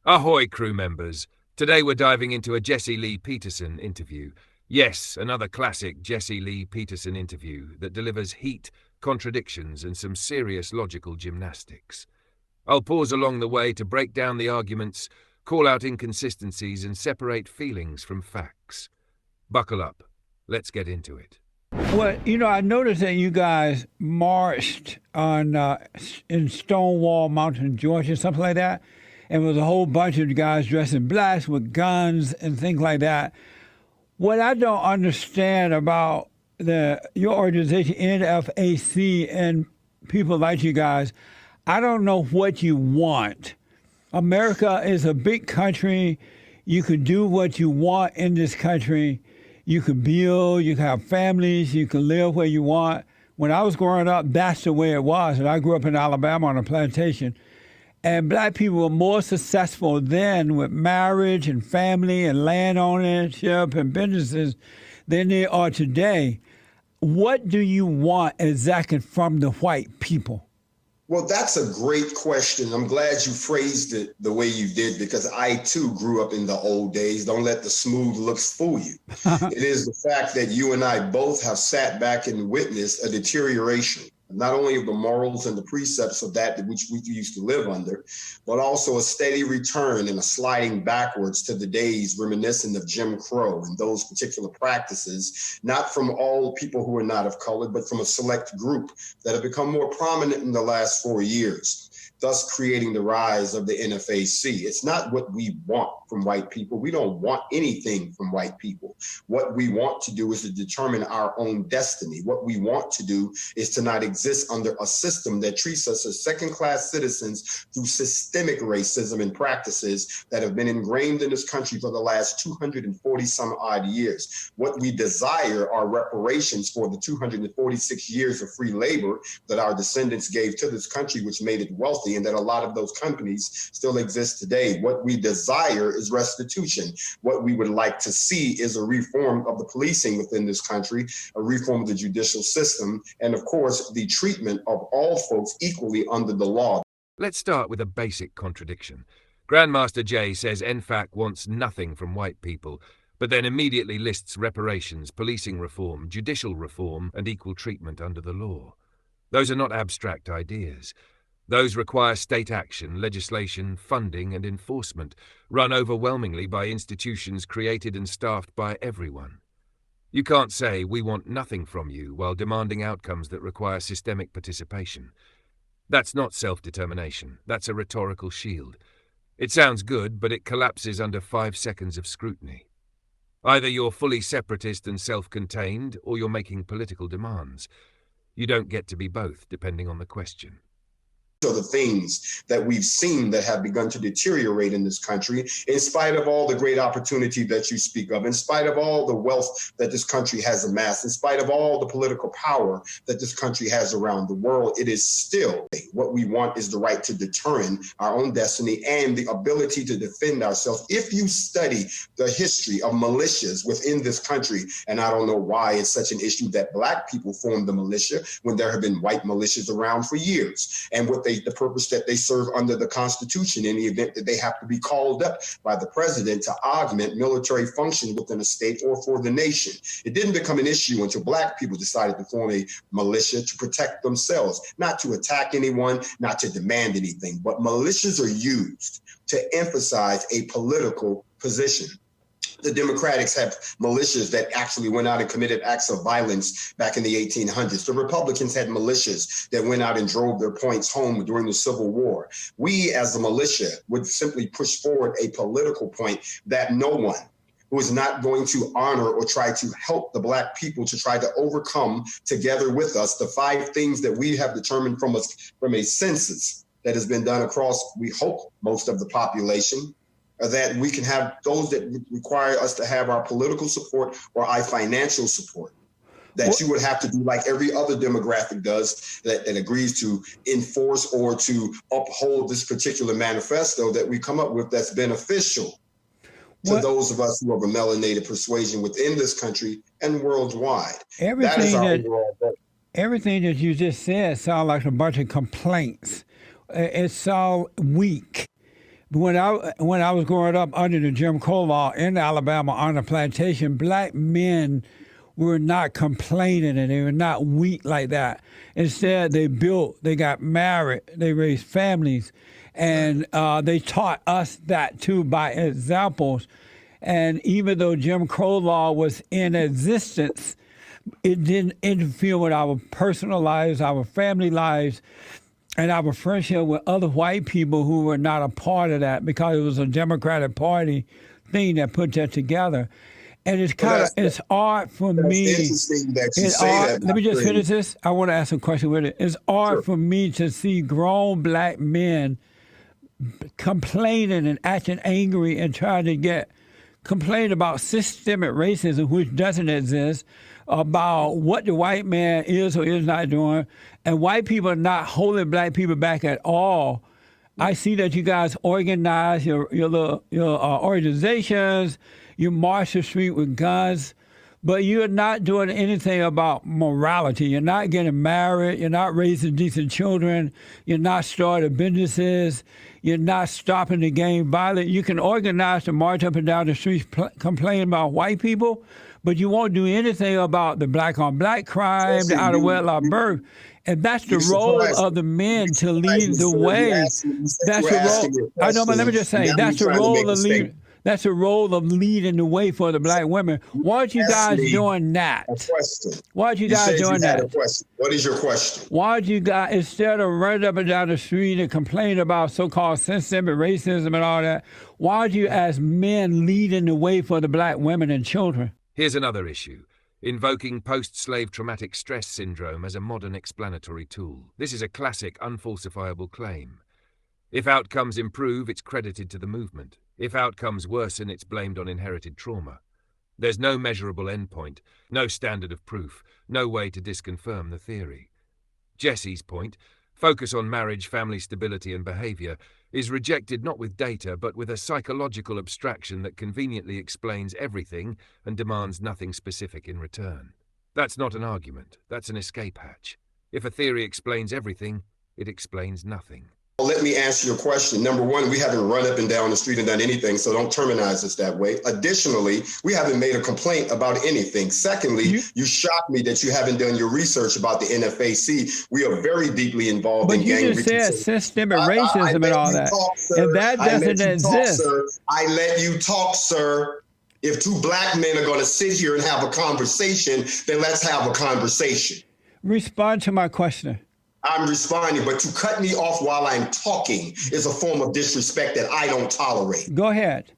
Ahoy, crew members. Today we're diving into a Jesse Lee Peterson interview. Yes, another classic Jesse Lee Peterson interview that delivers heat, contradictions, and some serious logical gymnastics. I'll pause along the way to break down the arguments, call out inconsistencies, and separate feelings from facts. Buckle up. Let's get into it. Well, I noticed that you guys marched in Stonewall Mountain, Georgia, something like that. And there was a whole bunch of guys dressed in blacks with guns and things like that. What I don't understand about your organization, NFAC, and people like you guys, I don't know what you want. America is a big country. You can do what you want in this country. You can build, you can have families, you can live where you want. When I was growing up, that's the way it was. And I grew up in Alabama on a plantation. And black people were more successful then with marriage and family and land ownership and businesses than they are today. What do you want exactly from the white people? Well, that's a great question. I'm glad you phrased it the way you did, because I too grew up in the old days. Don't let the smooth looks fool you. It is the fact that you and I both have sat back and witnessed a deterioration, not only of the morals and the precepts of that which we used to live under, but also a steady return and a sliding backwards to the days reminiscent of Jim Crow and those particular practices, not from all people who are not of color, but from a select group that have become more prominent in the last 4 years, thus creating the rise of the NFAC. It's not what we want from white people. We don't want anything from white people. What we want to do is to determine our own destiny. What we want to do is to not exist under a system that treats us as second-class citizens through systemic racism and practices that have been ingrained in this country for the last 240 some odd years. What we desire are reparations for the 246 years of free labor that our descendants gave to this country, which made it wealthy, and that a lot of those companies still exist today. What we desire is restitution. What we would like to see is a reform of the policing within this country, a reform of the judicial system, and of course, the treatment of all folks equally under the law. Let's start with a basic contradiction. Grandmaster Jay says NFAC wants nothing from white people, but then immediately lists reparations, policing reform, judicial reform, and equal treatment under the law. Those are not abstract ideas. Those require state action, legislation, funding, and enforcement, run overwhelmingly by institutions created and staffed by everyone. You can't say, "We want nothing from you," while demanding outcomes that require systemic participation. That's not self-determination. That's a rhetorical shield. It sounds good, but it collapses under 5 seconds of scrutiny. Either you're fully separatist and self-contained, or you're making political demands. You don't get to be both, depending on the question. Are the things that we've seen that have begun to deteriorate in this country, in spite of all the great opportunity that you speak of, in spite of all the wealth that this country has amassed, in spite of all the political power that this country has around the world. It is still what we want is the right to determine our own destiny and the ability to defend ourselves. If you study the history of militias within this country, and I don't know why it's such an issue that black people formed the militia when there have been white militias around for years, and what the purpose that they serve under the Constitution in the event that they have to be called up by the president to augment military function within a state or for the nation. It didn't become an issue until black people decided to form a militia to protect themselves, not to attack anyone, not to demand anything, but militias are used to emphasize a political position. The Democrats have militias that actually went out and committed acts of violence back in the 1800s. The Republicans had militias that went out and drove their points home during the Civil War. We, as a militia, would simply push forward a political point that no one who is not going to honor or try to help the black people to try to overcome together with us the 5 things that we have determined from a census that has been done across, we hope, most of the population, that we can have those that require us to have our political support or our financial support. That you would have to do like every other demographic does that agrees to enforce or to uphold this particular manifesto that we come up with that's beneficial to those of us who have a melanated persuasion within this country and worldwide. Everything that you just said sounds like a bunch of complaints. It's so weak. When I was growing up under the Jim Crow law in Alabama on the plantation, black men were not complaining and they were not weak like that. Instead, they got married, they raised families, and they taught us that too by examples. And even though Jim Crow law was in existence, it didn't interfere with our personal lives, our family lives, and our friendship with other white people who were not a part of that, because it was a Democratic Party thing that put that together. And it's it's hard for me. Interesting that you say that. Let me just finish this. I want to ask a question with it. It's hard for me to see grown black men complaining and acting angry and trying to complain about systemic racism, which doesn't exist, about what the white man is or is not doing, and white people are not holding black people back at all. I see that you guys organize your organizations, you march the street with guns, but you're not doing anything about morality. You're not getting married. You're not raising decent children. You're not starting businesses. You're not stopping the gang violence. You can organize to march up and down the streets complaining about white people, but you won't do anything about the black-on-black crime, the out-of-wedlock birth. And that's the role of the men to lead the way. That's the role. I know, but let me just say, that's the role of lead. That's the role of leading the way for the black women. Why aren't you guys doing that? Why aren't you guys doing that? What is your question? Why aren't you guys, instead of running up and down the street and complaining about so-called systemic racism and all that, why aren't you as men leading the way for the black women and children? Here's another issue. Invoking post-slave traumatic stress syndrome as a modern explanatory tool. This is a classic unfalsifiable claim. If outcomes improve, it's credited to the movement. If outcomes worsen, it's blamed on inherited trauma. There's no measurable endpoint, no standard of proof, no way to disconfirm the theory. Jesse's point, focus on marriage, family stability and behavior, is rejected not with data but with a psychological abstraction that conveniently explains everything and demands nothing specific in return. That's not an argument, that's an escape hatch. If a theory explains everything, it explains nothing. Let me answer your question. Number one, we haven't run up and down the street and done anything, so don't terminize us that way. Additionally, we haven't made a complaint about anything. Secondly, you shocked me that you haven't done your research about the NFAC. We are very deeply involved in gang reconciliation. But you just said systemic racism and all that. And that doesn't exist. I let you talk, sir. If two black men are going to sit here and have a conversation, then let's have a conversation. Respond to my question. I'm responding, but to cut me off while I'm talking is a form of disrespect that I don't tolerate. Go ahead.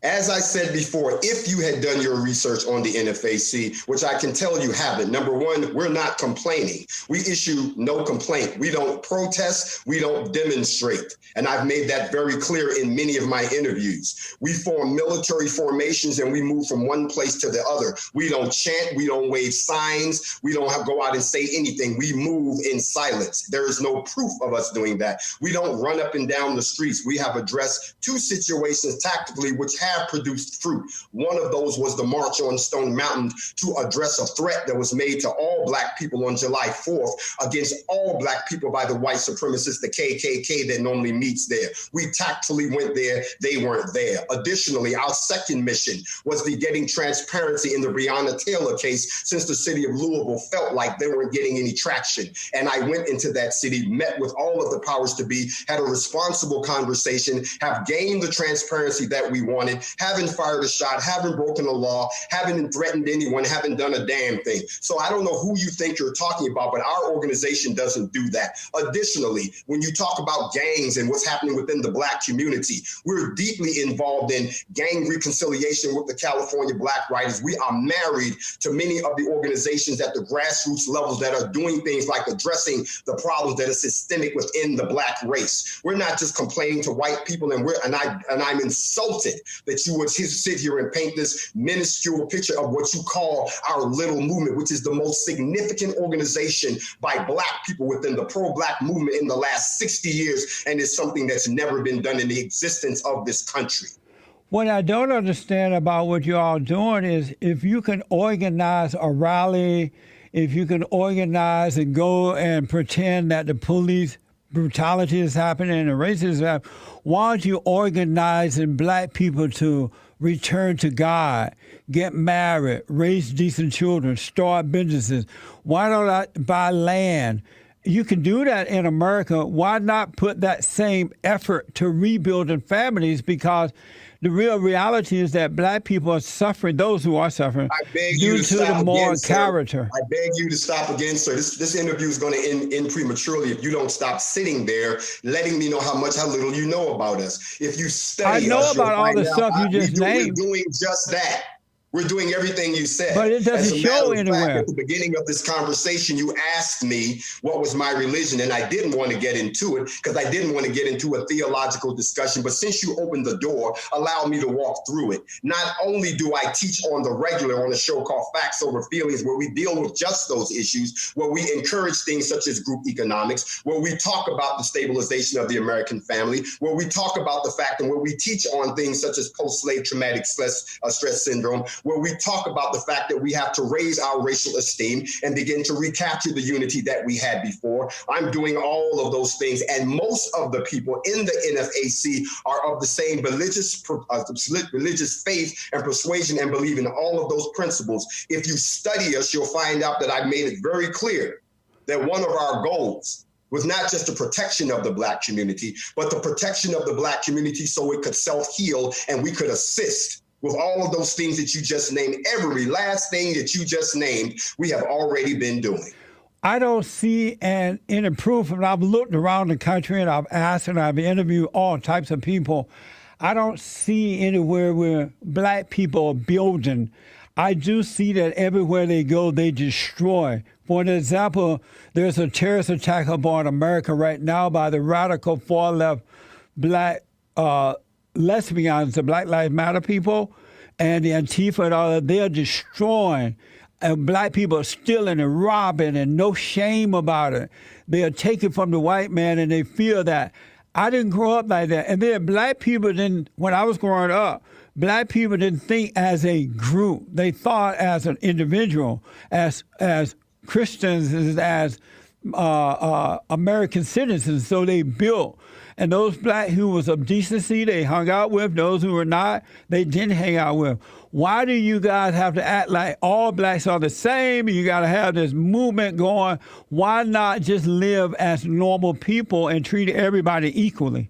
As I said before, if you had done your research on the NFAC, which I can tell you haven't, number one, we're not complaining. We issue no complaint. We don't protest. We don't demonstrate. And I've made that very clear in many of my interviews. We form military formations and we move from one place to the other. We don't chant. We don't wave signs. We don't go out and say anything. We move in silence. There is no proof of us doing that. We don't run up and down the streets. We have addressed two situations tactically which have produced fruit. One of those was the March on Stone Mountain to address a threat that was made to all black people on July 4th against all black people by the white supremacists, the KKK that normally meets there. We tactfully went there. They weren't there. Additionally, our second mission was the getting transparency in the Breonna Taylor case, since the city of Louisville felt like they weren't getting any traction. And I went into that city, met with all of the powers to be, had a responsible conversation, have gained the transparency that we wanted, haven't fired a shot, haven't broken a law, haven't threatened anyone, haven't done a damn thing. So I don't know who you think you're talking about, but our organization doesn't do that. Additionally, when you talk about gangs and what's happening within the black community, we're deeply involved in gang reconciliation with the California Black Writers. We are married to many of the organizations at the grassroots levels that are doing things like addressing the problems that are systemic within the black race. We're not just complaining to white people, and I'm insulted that you would sit here and paint this minuscule picture of what you call our little movement, which is the most significant organization by black people within the pro-black movement in the last 60 years, and it's something that's never been done in the existence of this country. What I don't understand about what you're all doing is if you can organize a rally, if you can organize and go and pretend that the police brutality is happening and racism is happening, why aren't you organizing black people to return to God, get married, raise decent children, start businesses? Why don't I buy land? You can do that in America. Why not put that same effort to rebuilding families? Because the real reality is that black people are suffering, those who are suffering, due to the moral character. I beg you to stop again, sir. This interview is going to end prematurely if you don't stop sitting there, letting me know how little you know about us. If you study I know us, about all the stuff you just named. We're doing just that. We're doing everything you said. But it doesn't show anywhere. At the beginning of this conversation, you asked me what was my religion, and I didn't want to get into it because I didn't want to get into a theological discussion. But since you opened the door, allow me to walk through it. Not only do I teach on the regular on a show called Facts Over Feelings, where we deal with just those issues, where we encourage things such as group economics, where we talk about the stabilization of the American family, where we talk about the fact and where we teach on things such as post-slave traumatic stress syndrome, where we talk about the fact that we have to raise our racial esteem and begin to recapture the unity that we had before. I'm doing all of those things, and most of the people in the NFAC are of the same religious faith and persuasion and believe in all of those principles. If you study us, you'll find out that I made it very clear that one of our goals was not just the protection of the Black community, but the protection of the Black community so it could self-heal and we could assist with all of those things that you just named. Every last thing that you just named, we have already been doing. I don't see any proof, and I've looked around the country and I've asked and I've interviewed all types of people. I don't see anywhere where black people are building. I do see that everywhere they go, they destroy. For an example, there's a terrorist attack upon America right now by the radical far-left black lesbians, the Black Lives Matter people, and the Antifa and all that. They're destroying. And black people are stealing and robbing and no shame about it. They are taken from the white man and they feel that. I didn't grow up like that. And then black people didn't, when I was growing up, black people didn't think as a group. They thought as an individual, as Christians, as American citizens. So they built. And those black who was of decency, they hung out with. Those who were not, they didn't hang out with. Why do you guys have to act like all blacks are the same? You got to have this movement going. Why not just live as normal people and treat everybody equally?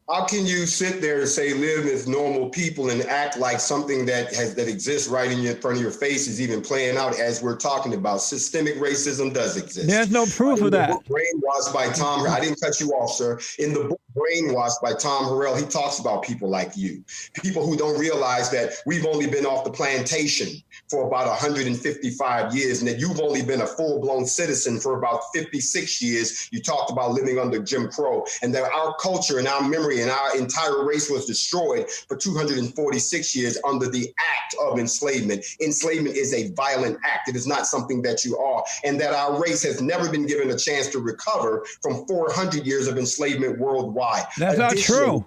How can you sit there and say live as normal people and act like something that exists right in front of your face is even playing out as we're talking about? Systemic racism does exist. There's no proof of that. In the book Brainwashed by Tom, I didn't cut you off, sir. In the book Brainwashed by Tom Harrell, he talks about people like you, people who don't realize that we've only been off the plantation for about 155 years and that you've only been a full-blown citizen for about 56 years. You talked about living under Jim Crow and that our culture and our memory and our entire race was destroyed for 246 years under the act of enslavement. Enslavement is a violent act. It is not something that you are, and that our race has never been given a chance to recover from 400 years of enslavement worldwide. That's not true.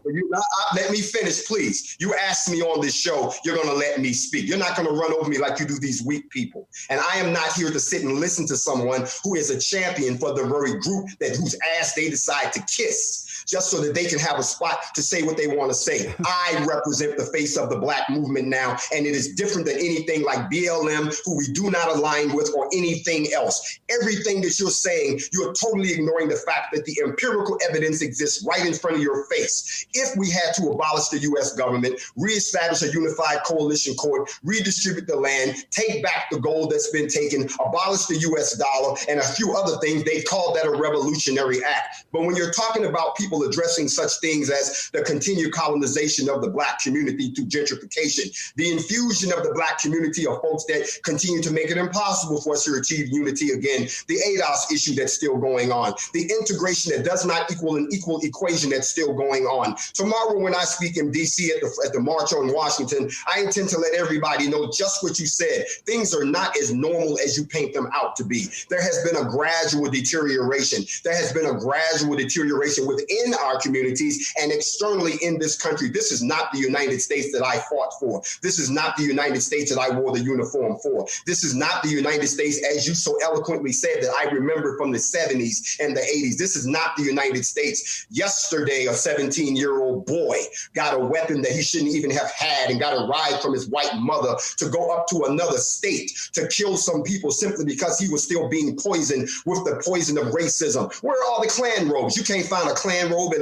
Let me finish, please. You asked me on this show, you're going to let me speak. You're not going to run over me like you do these weak people. And I am not here to sit and listen to someone who is a champion for the very group whose ass they decide to kiss just so that they can have a spot to say what they want to say. I represent the face of the Black movement now, and it is different than anything like BLM, who we do not align with, or anything else. Everything that you're saying, you're totally ignoring the fact that the empirical evidence exists right in front of your face. If we had to abolish the U.S. government, reestablish a unified coalition court, redistribute the land, take back the gold that's been taken, abolish the U.S. dollar, and a few other things, they call that a revolutionary act. But when you're talking about people addressing such things as the continued colonization of the Black community through gentrification, the infusion of the Black community of folks that continue to make it impossible for us to achieve unity again, the ADOS issue that's still going on, the integration that does not equal an equal equation that's still going on. Tomorrow when I speak in D.C. at the March on Washington, I intend to let everybody know just what you said. Things are not as normal as you paint them out to be. There has been a gradual deterioration. There has been a gradual deterioration within in our communities and externally in this country. This is not the United States that I fought for. This is not the United States that I wore the uniform for. This is not the United States, as you so eloquently said, that I remember from the 70s and the 80s. This is not the United States. Yesterday, a 17-year-old boy got a weapon that he shouldn't even have had and got a ride from his white mother to go up to another state to kill some people simply because he was still being poisoned with the poison of racism. Where are all the Klan robes? You can't find a Klan robe in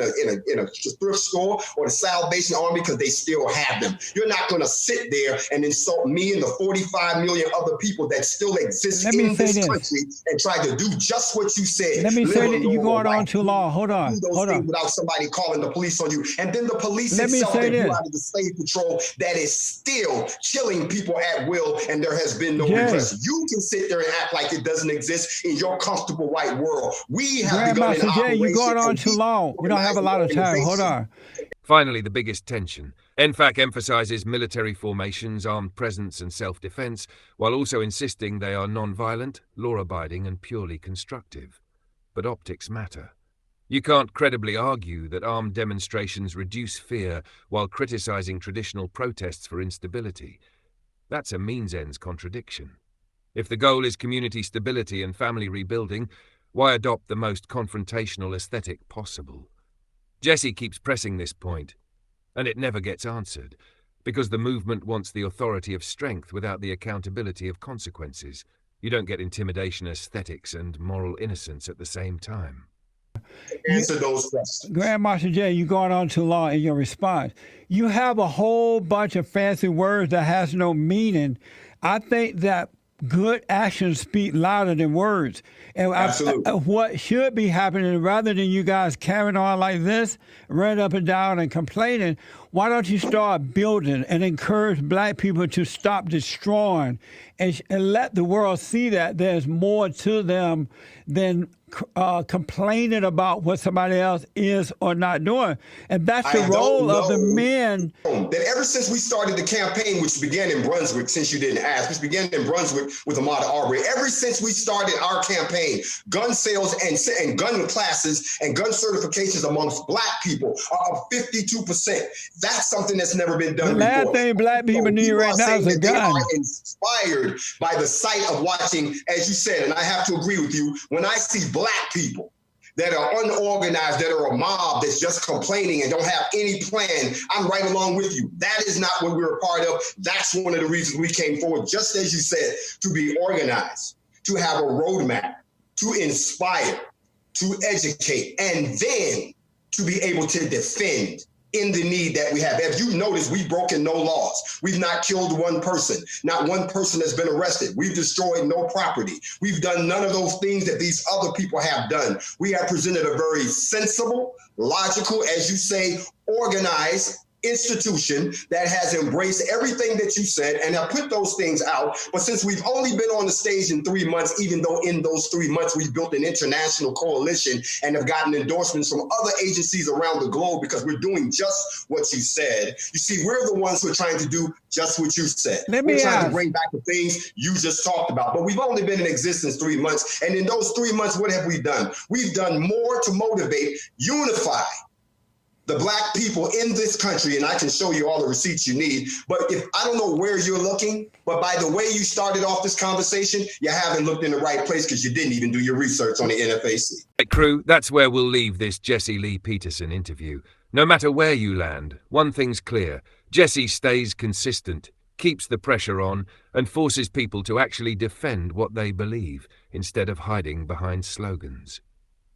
a thrift store or the Salvation Army because they still have them. You're not going to sit there and insult me and the 45 million other people that still exist in this country and try to do just what you said. Let me say that you're going on too long. Hold on. Without somebody calling the police on you. And then the police itself that grew out of the slave patrol that is still killing people at will, and there has been no repression. You can sit there and act like it doesn't exist in your comfortable white world. We have begun an operation. You're going on too long. We don't have a lot of time. Hold on. Finally, the biggest tension. NFAC emphasizes military formations, armed presence and self-defense, while also insisting they are non-violent, law-abiding and purely constructive. But optics matter. You can't credibly argue that armed demonstrations reduce fear while criticizing traditional protests for instability. That's a means-ends contradiction. If the goal is community stability and family rebuilding, why adopt the most confrontational aesthetic possible? Jesse keeps pressing this point, and it never gets answered, because the movement wants the authority of strength without the accountability of consequences. You don't get intimidation aesthetics and moral innocence at the same time. Answer those questions. Grand Master Jay, you're going on too long in your response. You have a whole bunch of fancy words that has no meaning. I think that good actions speak louder than words. And what should be happening, rather than you guys carrying on like this, running up and down and complaining, why don't you start building and encourage black people to stop destroying and let the world see that there's more to them than complaining about what somebody else is or not doing. And that's the role of the men. That ever since we started the campaign, which began in Brunswick, since you didn't ask, which began in Brunswick with Ahmaud Arbery, ever since we started our campaign, gun sales and gun classes and gun certifications amongst black people are up 52%. That's something that's never been done before. The last thing black people need right now is a gun. They are inspired by the sight of watching, as you said, and I have to agree with you, when I see black people that are unorganized, that are a mob that's just complaining and don't have any plan, I'm right along with you. That is not what we're a part of. That's one of the reasons we came forward, just as you said, to be organized, to have a roadmap, to inspire, to educate, and then to be able to defend in the need that we have. As you notice, we've broken no laws. We've not killed one person. Not one person has been arrested. We've destroyed no property. We've done none of those things that these other people have done. We have presented a very sensible, logical, as you say, organized institution that has embraced everything that you said and have put those things out. But since we've only been on the stage in 3 months, even though in those 3 months we've built an international coalition and have gotten endorsements from other agencies around the globe because we're doing just what you said. You see, we're the ones who are trying to do just what you said. We're trying to bring back the things you just talked about. But we've only been in existence 3 months. And in those 3 months, what have we done? We've done more to motivate, unify the black people in this country, and I can show you all the receipts you need. But if I don't know where you're looking, but by the way you started off this conversation, you haven't looked in the right place because you didn't even do your research on the NFAC. Right, crew, that's where we'll leave this Jesse Lee Peterson interview. No matter where you land, one thing's clear. Jesse stays consistent, keeps the pressure on, and forces people to actually defend what they believe instead of hiding behind slogans.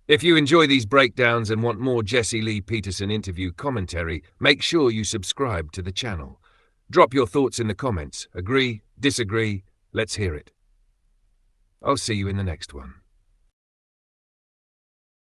If you enjoy these breakdowns and want more Jesse Lee Peterson interview commentary, make sure you subscribe to the channel. Drop your thoughts in the comments. Agree, disagree, let's hear it. I'll see you in the next one.